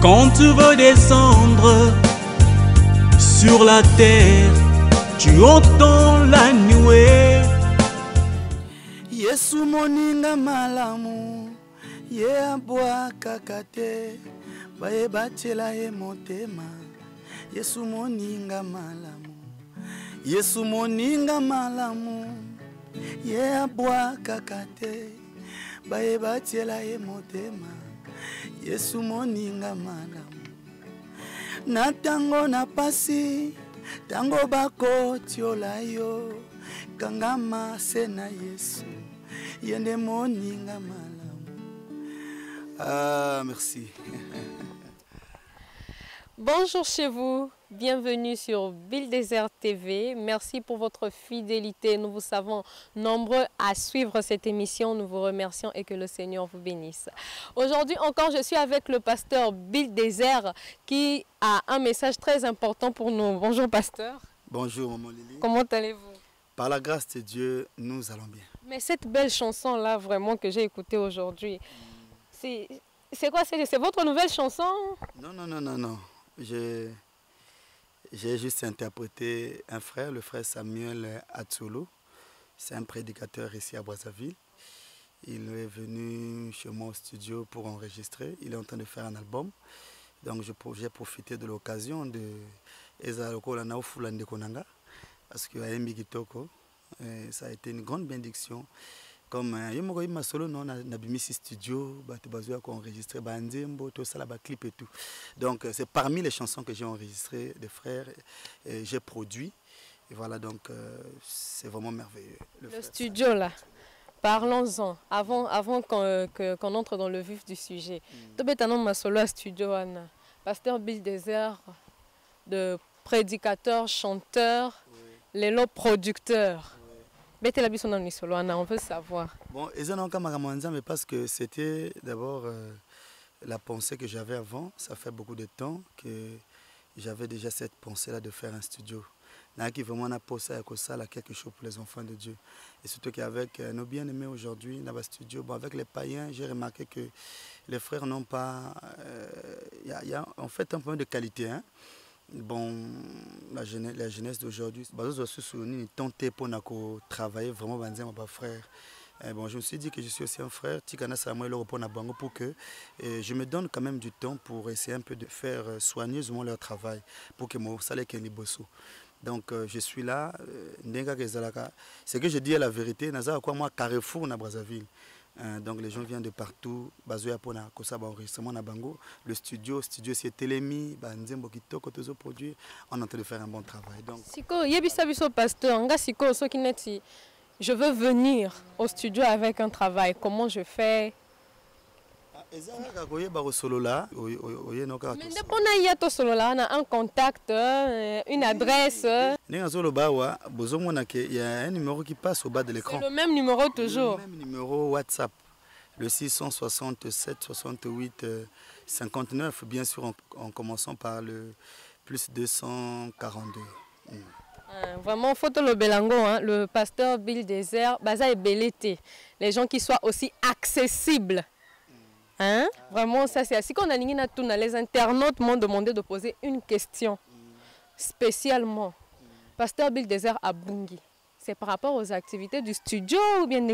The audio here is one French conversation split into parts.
Quand tu veux descendre sur la terre, tu entends la nuée. Yesu moninga malamu, ye abwa kakate, baye batela ye motema. Yesu moninga malamu, Yesu moninga malamu, ye abwa kakate, baye batela ye motema. Yesu moninga malamu, na tango na pasi, tango bako tiola yo, kangama sena Yesu, yende moninga malamu. Ah, merci. Bonjour chez vous, bienvenue sur Ville Désert TV. Merci pour votre fidélité. Nous vous savons nombreux à suivre cette émission. Nous vous remercions et que le Seigneur vous bénisse. Aujourd'hui encore, je suis avec le pasteur Bill Désert qui a un message très important pour nous. Bonjour pasteur. Bonjour maman Lily. Comment allez-vous? Par la grâce de Dieu, nous allons bien. Mais cette belle chanson-là, vraiment, que j'ai écoutée aujourd'hui, c'est quoi? C'est votre nouvelle chanson? Non. J'ai juste interprété un frère, le frère Samuel Atsolo. C'est un prédicateur ici à Brazzaville. Il est venu chez moi au studio pour enregistrer. Il est en train de faire un album. Donc j'ai profité de l'occasion de parce que ça a été une grande bénédiction. Comme je solo non na bimisi studio enregistré tout ça clip et tout. Donc c'est parmi les chansons que j'ai enregistrées des frères et j'ai produit et voilà, donc c'est vraiment merveilleux. Le studio là, parlons-en avant qu'on entre dans le vif du sujet. Tu as solo à studio Anna, pasteur Bill Désert, de prédicateur, chanteur, les lots producteurs. On veut savoir. Bon, mais parce que c'était d'abord la pensée que j'avais avant. Ça fait beaucoup de temps que j'avais déjà cette pensée-là de faire un studio. Qui vraiment a posé quelque chose pour les enfants de Dieu. Et surtout qu'avec nos bien-aimés aujourd'hui, dans le studio, bon, avec les païens, j'ai remarqué que les frères n'ont pas... Il y a en fait un point de qualité. Hein. Bon, la jeunesse d'aujourd'hui, je suis tenté pour travailler vraiment avec mes frères. Bon, je me suis dit que je suis aussi un frère, pour que je me donne quand même du temps pour essayer un peu de faire soigneusement leur travail, pour que mon salaire soit bosso. Donc je suis là, c'est que je dis la vérité, moi Carrefour na Brazzaville. Donc les gens viennent de partout, le studio c'est Télémi, produit, on est en train de faire un bon travail. Donc je veux venir au studio avec un travail, comment je fais? Mais un contact, une adresse. Il y a un numéro qui passe au bas de l'écran. C'est le même numéro toujours. Le même numéro WhatsApp. Le 667 68 59, bien sûr en commençant par le plus 242. Vraiment, faut le belango, hein? Le pasteur Bill Désert, Baza et Belleté. Les gens qui soient aussi accessibles. Hein? Vraiment, ça c'est ainsi qu'on a les internautes m'ont demandé de poser une question spécialement. Pasteur Bill Désert à Bungi. C'est par rapport aux activités du studio ou bien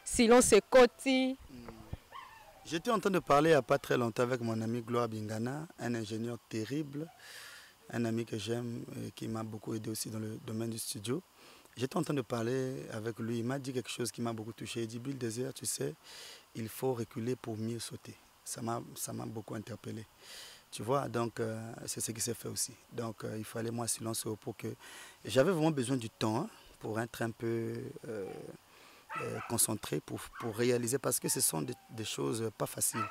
silence et côté. J'étais en train de parler il n'y a pas très longtemps avec mon ami Gloire Bingana, un ingénieur terrible, un ami que j'aime et qui m'a beaucoup aidé aussi dans le domaine du studio. J'étais en train de parler avec lui, il m'a dit quelque chose qui m'a beaucoup touché. Il dit, Bill Désert, tu sais, il faut reculer pour mieux sauter. Ça m'a beaucoup interpellé. Tu vois, donc c'est ce qui s'est fait aussi. Donc il fallait moi silence pour que... J'avais vraiment besoin du temps hein, pour être un peu concentré, pour réaliser, parce que ce sont des choses pas faciles.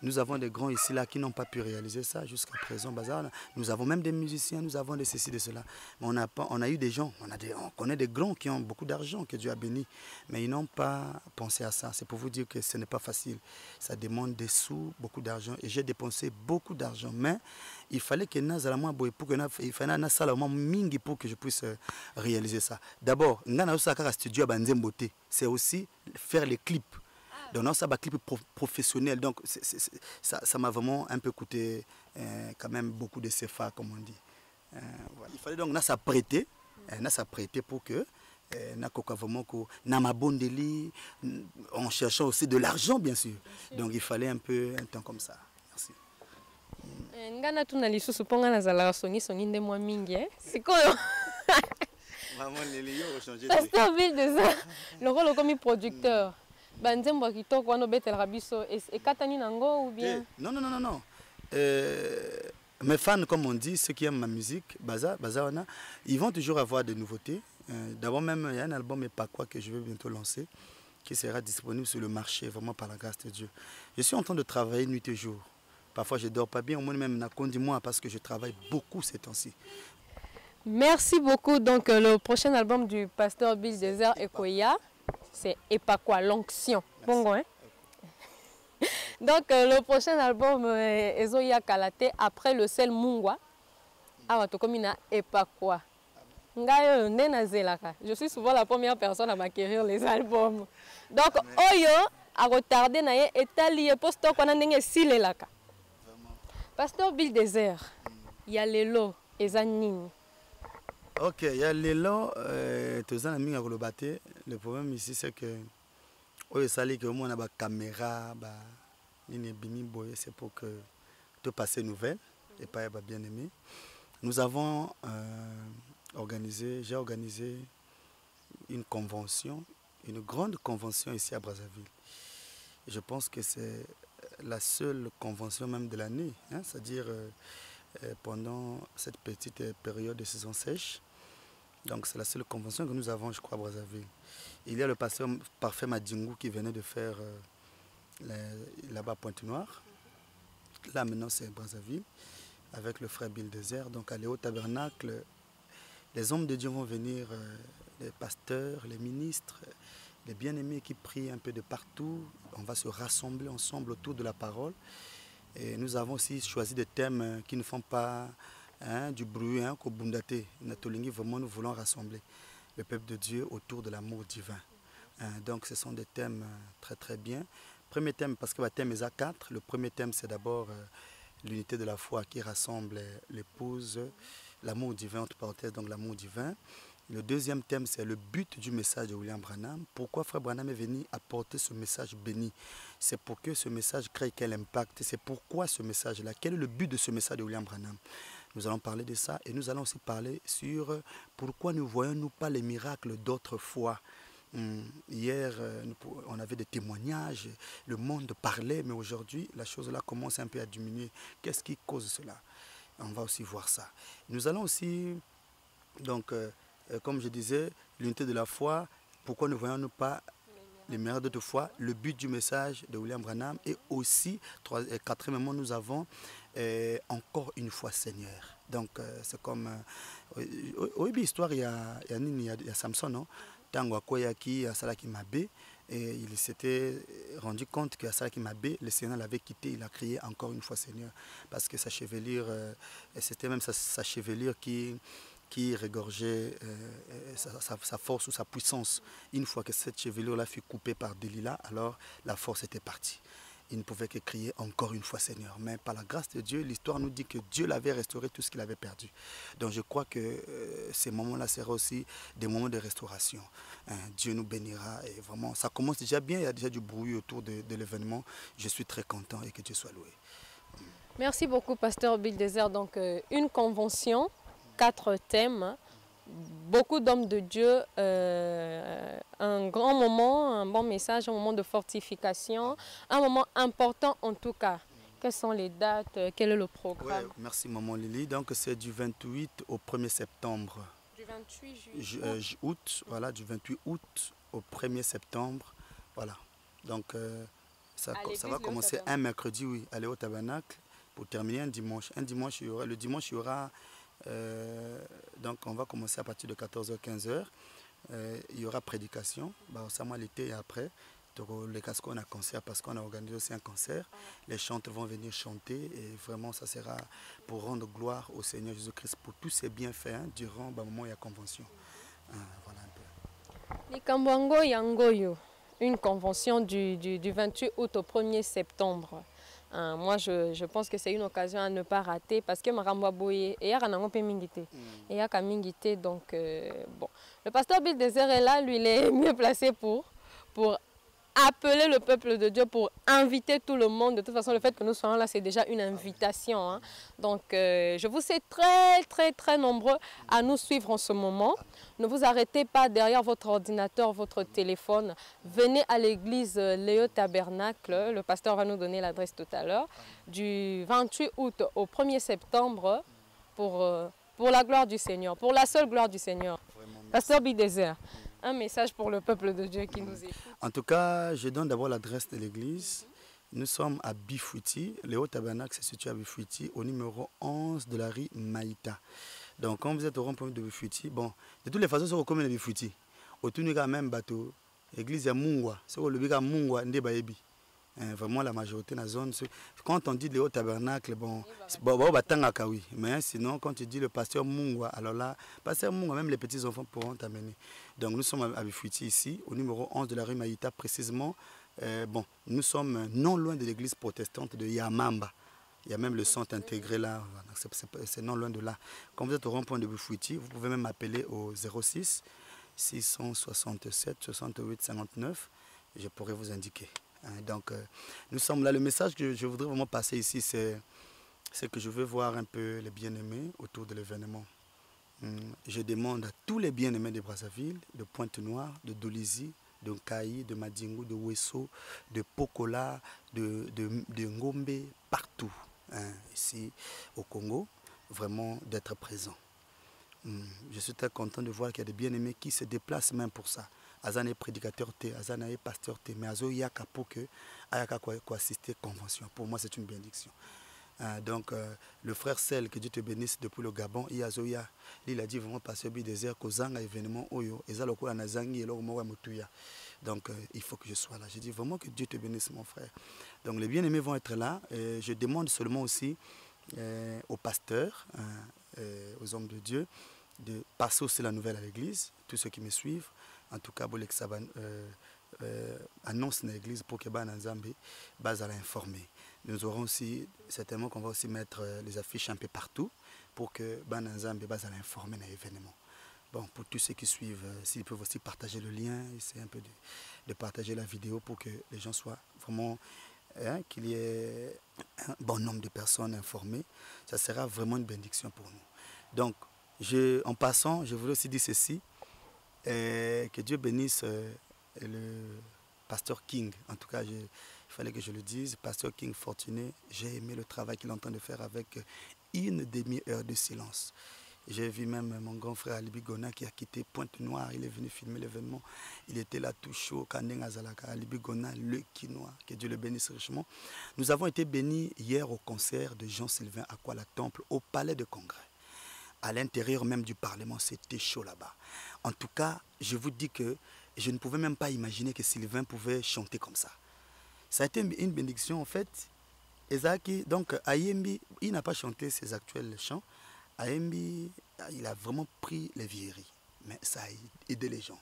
Nous avons des grands ici là qui n'ont pas pu réaliser ça jusqu'à présent. Nous avons même des musiciens, nous avons des ceci, de cela. Mais on a eu des gens, on connaît des grands qui ont beaucoup d'argent, que Dieu a béni. Mais ils n'ont pas pensé à ça. C'est pour vous dire que ce n'est pas facile. Ça demande des sous, beaucoup d'argent. Et j'ai dépensé beaucoup d'argent. Mais il fallait que pour que je puisse réaliser ça. D'abord, c'est aussi faire les clips. Donc non, ça va clip professionnel. Donc ça m'a vraiment un peu coûté quand même beaucoup de CFA, comme on dit. Voilà. Il fallait donc s'apprêter pour que en cherchant aussi de l'argent, bien sûr. Donc il fallait un peu un temps comme ça. Merci. Ngana tuna lisusu ponga na zala songi nde mwa mingi sikoyo. Maman Nelly yo changer. Pasteur Bill Désert. Le rôle comme producteur. Banzembo kitoko wana betela biso et katani nango ou bien? Non. Mes fans, comme on dit, ceux qui aiment ma musique, Bazawana, ils vont toujours avoir des nouveautés. D'abord même, il y a un album et pas quoi que je vais bientôt lancer, qui sera disponible sur le marché, vraiment par la grâce de Dieu. Je suis en train de travailler nuit et jour. Parfois, je ne dors pas bien, au moins même moi parce que je travaille beaucoup ces temps-ci. Merci beaucoup. Donc, le prochain album du pasteur Bill Désert Ekoya, c'est Epakwa, l'onction. Bon, hein? Donc, le prochain album, Ezoya Kalate, après le sel Mungwa, Awatokomina Epakwa. Je suis souvent la première personne à m'acquérir les albums. Donc, Oyo a retardé naye etali posto kwa ndenge silelaka. Pasteur Bill Désert, il y a Lelo et Zanine. Ok, il y a Lelo, le problème ici c'est que Oyo sali que moi on a ba caméra, ba c'est pour que te passer nouvelle et pas bien aimé. Nous avons j'ai organisé une convention, une grande convention ici à Brazzaville. Et je pense que c'est la seule convention même de l'année, hein, c'est-à-dire pendant cette petite période de saison sèche. Donc c'est la seule convention que nous avons, je crois, à Brazzaville. Il y a le pasteur Parfait Madjingou qui venait de faire là-bas à Pointe-Noire. Là maintenant c'est Brazzaville avec le frère Bill Désert. Donc aller au tabernacle, les hommes de Dieu vont venir, les pasteurs, les ministres, les bien-aimés qui prient un peu de partout. On va se rassembler ensemble autour de la parole. Et nous avons aussi choisi des thèmes qui ne font pas du bruit, Kobundate. Vraiment, nous voulons rassembler le peuple de Dieu autour de l'amour divin. Donc ce sont des thèmes très très bien. Premier thème, parce que le thème est à 4. Le premier thème, c'est d'abord l'unité de la foi qui rassemble l'épouse, l'amour divin, entre parenthèses, donc l'amour divin. Le deuxième thème, c'est le but du message de William Branham. Pourquoi Frère Branham est venu apporter ce message béni? C'est pour que ce message crée quel impact? C'est pourquoi ce message-là? Quel est le but de ce message de William Branham? Nous allons parler de ça et nous allons aussi parler sur pourquoi ne voyons-nous pas les miracles d'autrefois. Hier, on avait des témoignages, le monde parlait, mais aujourd'hui, la chose-là commence un peu à diminuer. Qu'est-ce qui cause cela? On va aussi voir ça. Nous allons aussi, donc, comme je disais, l'unité de la foi, pourquoi ne voyons-nous pas les miracles d'autrefois, le but du message de William Branham, et aussi, quatrièmement, nous avons encore une fois Seigneur. Donc, c'est comme, au histoire, il y a Samson, non? Tango Akoyaki a Salaki Mabé, et il s'était rendu compte qu'à Salaki Mabé, le Seigneur l'avait quitté, il a crié encore une fois Seigneur, parce que sa chevelure, c'était même sa chevelure qui regorgeait sa force ou sa puissance. Une fois que cette chevelure-là fut coupée par Delilah, alors la force était partie. Il ne pouvait que crier encore une fois Seigneur. Mais par la grâce de Dieu, l'histoire nous dit que Dieu l'avait restauré tout ce qu'il avait perdu. Donc je crois que ces moments-là seront aussi des moments de restauration. Dieu nous bénira et vraiment, ça commence déjà bien, il y a déjà du bruit autour de l'événement. Je suis très content et que Dieu soit loué. Merci beaucoup, Pasteur Bill Désert. Donc une convention, 4 thèmes. Beaucoup d'hommes de Dieu, un grand moment, un bon message, un moment de fortification, un moment important en tout cas. Quelles sont les dates? Quel est le programme? Ouais, merci Maman Lily. Donc c'est du 28 au 1er septembre. Du 28 août, voilà, du 28 août au 1er septembre. Voilà. Donc ça va commencer un mercredi, oui, aller au tabernacle pour terminer un dimanche. Le dimanche, il y aura... donc on va commencer à partir de 14h-15h. Il y aura prédication, ça moi l'été et après. Donc les casques on a concert parce qu'on a organisé aussi un concert. Les chanteurs vont venir chanter et vraiment ça sera pour rendre gloire au Seigneur Jésus-Christ pour tous ses bienfaits durant le moment où il y a convention. Voilà un peu. Likambango yangoyo une convention du 28 août au 1er septembre. Moi, je pense que c'est une occasion à ne pas rater parce que Maramba Boye, et Mingité, donc bon. Le pasteur Bill Désert est là, lui, il est mieux placé pour appeler le peuple de Dieu, pour inviter tout le monde. De toute façon, le fait que nous soyons là, c'est déjà une invitation. Hein. Donc, je vous sais très nombreux à nous suivre en ce moment. Ne vous arrêtez pas derrière votre ordinateur, votre téléphone. Venez à l'église Léo Tabernacle. Le pasteur va nous donner l'adresse tout à l'heure. Du 28 août au 1er septembre pour la gloire du Seigneur, pour la seule gloire du Seigneur. Pasteur Bidézer. Un message pour le peuple de Dieu qui nous écoute. En tout cas, je donne d'abord l'adresse de l'église. Nous sommes à Bifouti. Le Haut Tabernacle se situe à Bifouti, au numéro 11 de la rue Maïta. Donc, quand vous êtes au rond-point de Bifouti, bon, de toutes les façons, c'est au commun de Bifouti. Au tout cas, même bateau, l'église est Mungwa. C'est au Lubika Mungwa, Ndebaebi. Vraiment, la majorité de la zone. Quand on dit le Haut Tabernacle, bon, oui. Mais sinon, quand tu dis le pasteur Mungwa, alors là, pasteur Mungwa, même les petits-enfants pourront t'amener. Donc, nous sommes à Bifouti ici, au numéro 11 de la rue Maïta, précisément. Bon, nous sommes non loin de l'église protestante de Yamamba. Il y a même le centre intégré là, c'est non loin de là. Quand vous êtes au rond-point de Bifouti, vous pouvez même appeler au 06 667 68 59. Je pourrais vous indiquer. Donc, nous sommes là. Le message que je voudrais vraiment passer ici, c'est que je veux voir un peu les bien-aimés autour de l'événement. Je demande à tous les bien-aimés de Brazzaville, de Pointe-Noire, de Dolisie, de Nkaï, de Madingu, de Wesso, de Pokola, de Ngombe, partout, ici au Congo, vraiment d'être présents. Je suis très content de voir qu'il y a des bien-aimés qui se déplacent même pour ça. Azane prédicateur T, Azane pasteur T, mais Azo Yaka pour que Ayaka assister convention. Pour moi, c'est une bénédiction. Donc, le frère Sel, que Dieu te bénisse depuis le Gabon, il a dit vraiment passer au désert, Kozanga événement Oyo, et Zaloko Nazangi et Lormo Mutuya. Donc, il faut que je sois là. Je dis vraiment que Dieu te bénisse, mon frère. Donc, les bien-aimés vont être là. Et je demande seulement aussi aux pasteurs, aux hommes de Dieu, de passer aussi la nouvelle à l'église, tous ceux qui me suivent. En tout cas, Bolek Saban annonce dans l'église pour que Ban Nzambe base à l'informer. Nous aurons aussi, certainement qu'on va aussi mettre les affiches un peu partout pour que Ban Nzambe base à l'informer dans l'événement. Bon, pour tous ceux qui suivent, s'ils peuvent aussi partager le lien, essayer un peu de partager la vidéo pour que les gens soient vraiment, qu'il y ait un bon nombre de personnes informées. Ça sera vraiment une bénédiction pour nous. Donc, en passant, je voulais aussi dire ceci. Que Dieu bénisse le pasteur King. En tout cas, il fallait que je le dise. Pasteur King Fortuné, j'ai aimé le travail qu'il est en train de faire avec une demi-heure de silence. J'ai vu même mon grand frère Alibi Gona qui a quitté Pointe-Noire. Il est venu filmer l'événement. Il était là tout chaud. Kandeng Azalaka, Alibi Gona, le Quinois. Que Dieu le bénisse richement. Nous avons été bénis hier au concert de Jean-Sylvain Akwala Temple au Palais de Congrès. À l'intérieur même du Parlement, c'était chaud là-bas. En tout cas, je vous dis que je ne pouvais même pas imaginer que Sylvain pouvait chanter comme ça. Ça a été une bénédiction en fait. Ezaki, donc Ayembi, il n'a pas chanté ses actuels chants. Ayembi, il a vraiment pris les vieilleries. Mais ça a aidé les gens.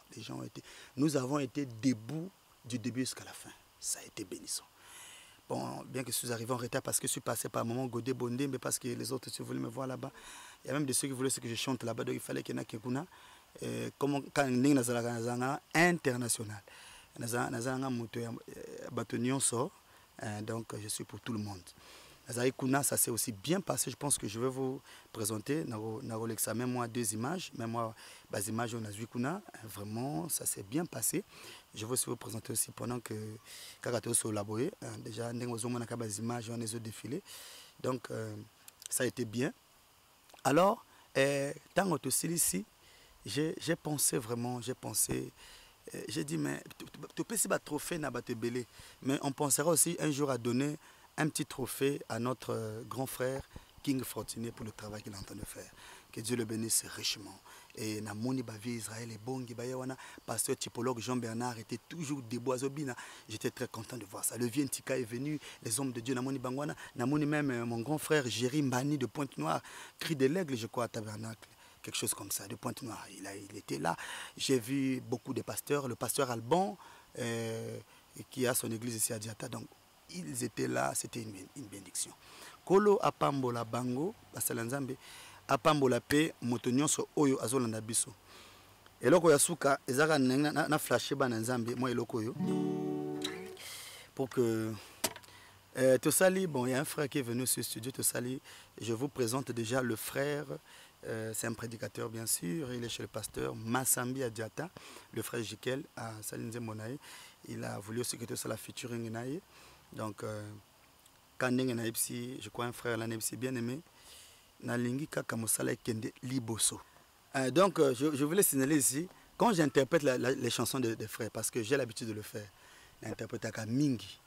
Nous avons été debout du début jusqu'à la fin. Ça a été bénissant. Bon, bien que je suis arrivé en retard parce que je suis passé par un moment Godé Bondé, mais parce que les autres voulaient me voir là-bas. Il y a même de ceux qui voulaient que je chante là-bas, donc il fallait qu'il y ait Kekuna. Comme quand nous sommes international. Nous sommes donc je suis pour tout le monde. Ça s'est aussi bien passé. Je pense que je vais vous présenter dans l'examen moi 2 images. Même moi, les images on a vu Kuna. Vraiment, ça s'est bien passé. Je vais aussi vous présenter aussi pendant que Kakato sur laboré. Déjà, nous avons des images, on les a défilées. Donc, ça a été bien. Alors, tant que tu es ici, j'ai pensé vraiment, j'ai dit, mais tu peux si trophée n'a pas te belé. Mais on pensera aussi un jour à donner un petit trophée à notre grand frère King Fortuné pour le travail qu'il est en train de faire. Que Dieu le bénisse richement. Et Namoni Bavi Israël et Bongi Bayawana, pasteur typologue Jean-Bernard était toujours debout à Zobina. J'étais très content de voir ça. Le vieux Ntika est venu, les hommes de Dieu, Namoni Bangwana, Namoni même mon grand frère Jéry Mbani de Pointe-Noire, Cri de l'Aigle, je crois, à Tabernacle. Quelque chose comme ça, de Pointe-Noire. Il était là. J'ai vu beaucoup de pasteurs, le pasteur Alban, qui a son église ici à Diata. Donc, ils étaient là, c'était une bénédiction. Kolo apambola bango, basalanzambe, apambola pe motonyoso oyo azolanda biso. Eloko ya suka ezaka na flashé bana nzambe moi eloko yo pour que Tosali, bon, il y a un frère qui est venu sur le studio Tosali. Je vous présente déjà le frère. C'est un prédicateur, bien sûr. Il est chez le pasteur Massambi Adiata, le frère Jikel à Salinze Monaï. Il a voulu aussi que Tosala featuring Naï. Donc, quand je crois un frère là, bien aimé. Nalingi Kakamosala Kende Liboso. Donc, je voulais signaler ici, quand j'interprète les chansons des frères, parce que j'ai l'habitude de le faire, l'interprète à Mingi.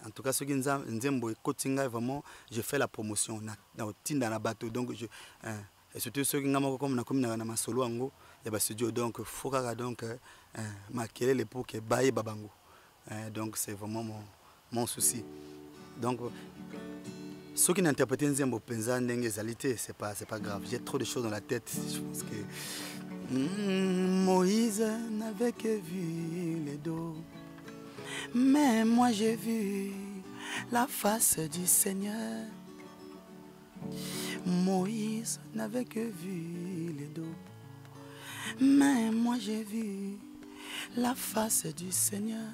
En tout cas, ce qui vraiment, je fais la promotion dans le bateau. Donc, et surtout ceux qui ont comme solo ango, il y a studio donc faut donc marquer les pour que baye babango. Donc c'est vraiment mon souci. Donc ceux qui n'interprètent Nzembo penza ndenge zalité, c'est pas grave. J'ai trop de choses dans la tête. Je pense que Moïse n'avait que vu les dos. Mais moi j'ai vu la face du Seigneur. Moïse n'avait que vu les dos. Mais moi j'ai vu la face du Seigneur.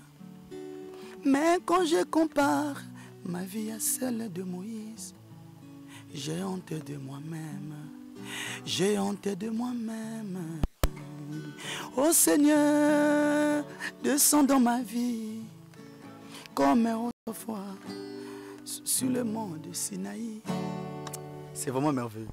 Mais quand je compare ma vie à celle de Moïse, j'ai honte de moi-même. J'ai honte de moi-même. Ô Seigneur, descends dans ma vie comme autrefois sur le mont de Sinaï. C'est vraiment merveilleux.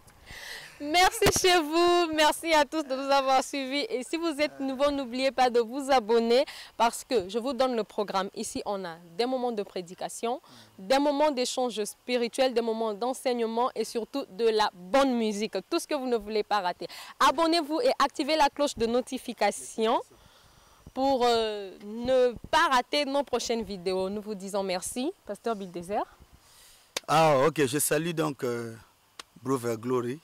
Merci chez vous, merci à tous de nous avoir suivis. Et si vous êtes nouveau, n'oubliez pas de vous abonner parce que je vous donne le programme. Ici, on a des moments de prédication, des moments d'échange spirituel, des moments d'enseignement et surtout de la bonne musique. Tout ce que vous ne voulez pas rater. Abonnez-vous et activez la cloche de notification pour ne pas rater nos prochaines vidéos. Nous vous disons merci. Pasteur Bill Desert. Ah, ok. Je salue donc Brother Glory.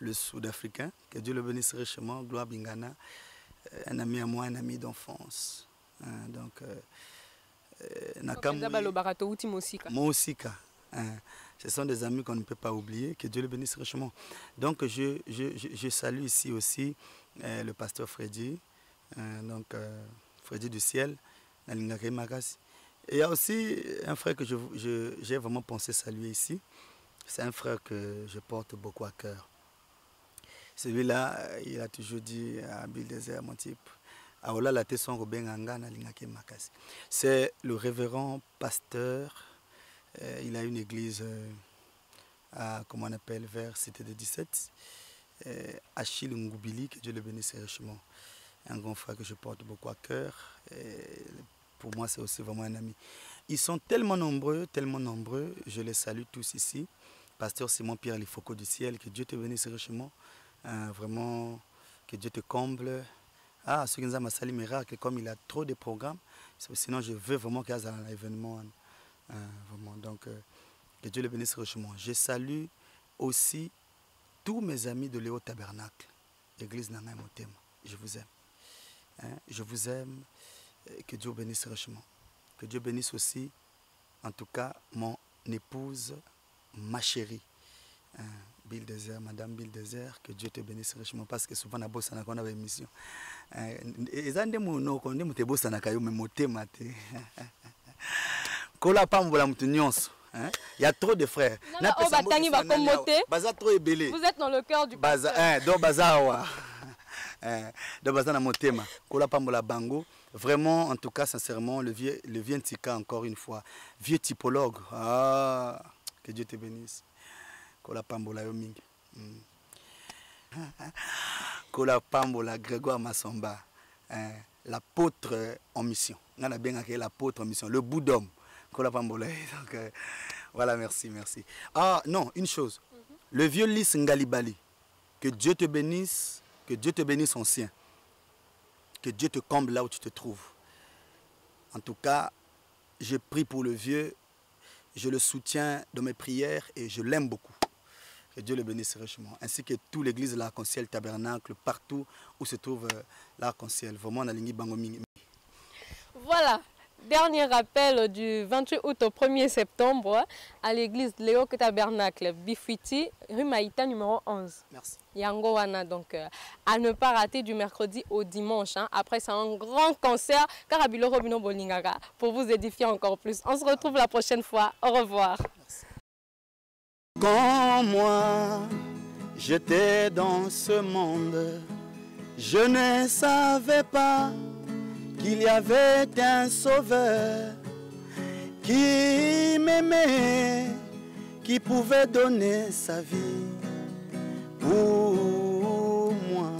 Le Sud-Africain, que Dieu le bénisse richement, Gloire Bingana, un ami à moi, un ami d'enfance. Donc, ce sont des amis qu'on ne peut pas oublier, que Dieu le bénisse richement. Donc, je salue ici aussi le pasteur Freddy, donc Freddy du ciel, et il y a aussi un frère que j'ai vraiment pensé saluer ici. C'est un frère que je porte beaucoup à cœur. Celui-là, il a toujours dit à Bill Desert, mon type, c'est le révérend pasteur. Il a une église à, comment on appelle, vers Cité de 17. Achille Ngoubili, que Dieu le bénisse richement. Un grand frère que je porte beaucoup à cœur. Pour moi, c'est aussi vraiment un ami. Ils sont tellement nombreux, je les salue tous ici. Pasteur Simon Pierre Lifoko du ciel, que Dieu te bénisse richement. Vraiment, que Dieu te comble. Ah, ce qui nous a massali miracle, comme il a trop de programmes, sinon je veux vraiment qu'il y ait un événement. Vraiment, donc, que Dieu le bénisse richement. Je salue aussi tous mes amis de Léo Tabernacle, l'église Nanga Motema. Je vous aime. Je vous aime. Que Dieu bénisse richement. Que Dieu bénisse aussi, en tout cas, mon épouse, ma chérie, Bill Desert, Madame Bill Desert, que Dieu te bénisse richement, parce que souvent on a bossé dans la émission. Il y a trop de frères. Vous êtes dans le cœur du pasteur. Vraiment, en tout cas, sincèrement, le vieux Ntika, encore une fois, vieux typologue. Ah, que Dieu te bénisse. Kola Pambola Yomingi. Kola Pambola Grégoire Massamba. L'apôtre en mission. On a bien accueilli l'apôtre en mission, le bout d'homme. Kola Pambola. Donc, voilà, merci. Ah, non, une chose. Le vieux Lys Ngalibali. Que Dieu te bénisse. Que Dieu te bénisse ancien. Que Dieu te comble là où tu te trouves. En tout cas, je prie pour le vieux. Je le soutiens dans mes prières et je l'aime beaucoup. Que Dieu le bénisse richement. Ainsi que toute l'église de l'Arc-en-Ciel Tabernacle, partout où se trouve l'Arc-en-Ciel. Vraiment, on a l'ingui bangomingi. Voilà. Dernier rappel du 28 août au 1er septembre à l'église Léo Tabernacle, Bifwiti, rue Maïta numéro 11. Merci. Yangowana, donc à ne pas rater du mercredi au dimanche. Hein. Après, c'est un grand concert Karabilo Robino Bolingara pour vous édifier encore plus. On se retrouve la prochaine fois. Au revoir. Merci. Quand moi, j'étais dans ce monde, je ne savais pas qu'il y avait un sauveur qui m'aimait, qui pouvait donner sa vie pour moi.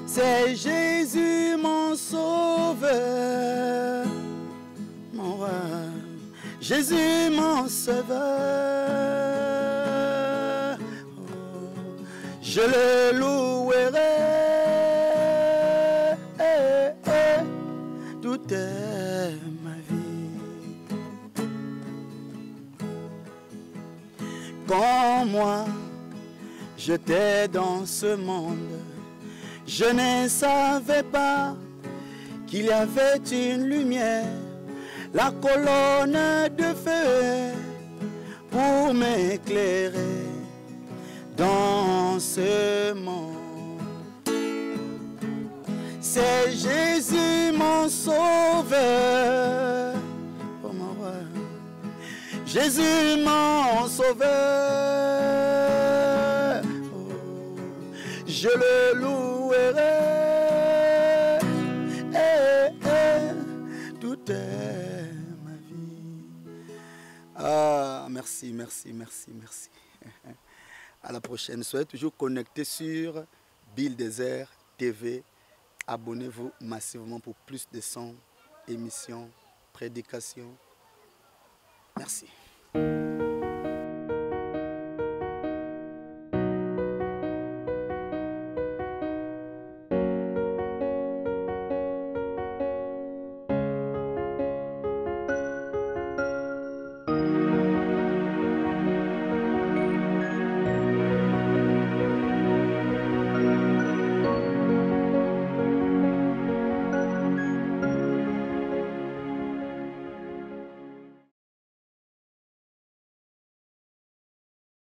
C'est Jésus mon sauveur, mon roi, Jésus mon sauveur, oh, je le louerai toute ma vie. Quand moi j'étais dans ce monde, je ne savais pas qu'il y avait une lumière, la colonne de feu pour m'éclairer dans ce monde. C'est Jésus mon sauveur, oh mon roi, Jésus mon sauveur, oh, je le louerai toute ma vie. Ah, merci, merci, merci, merci. À la prochaine. Soyez toujours connectés sur Bill Desert TV. Abonnez-vous massivement pour plus de sons, émissions, prédications. Merci.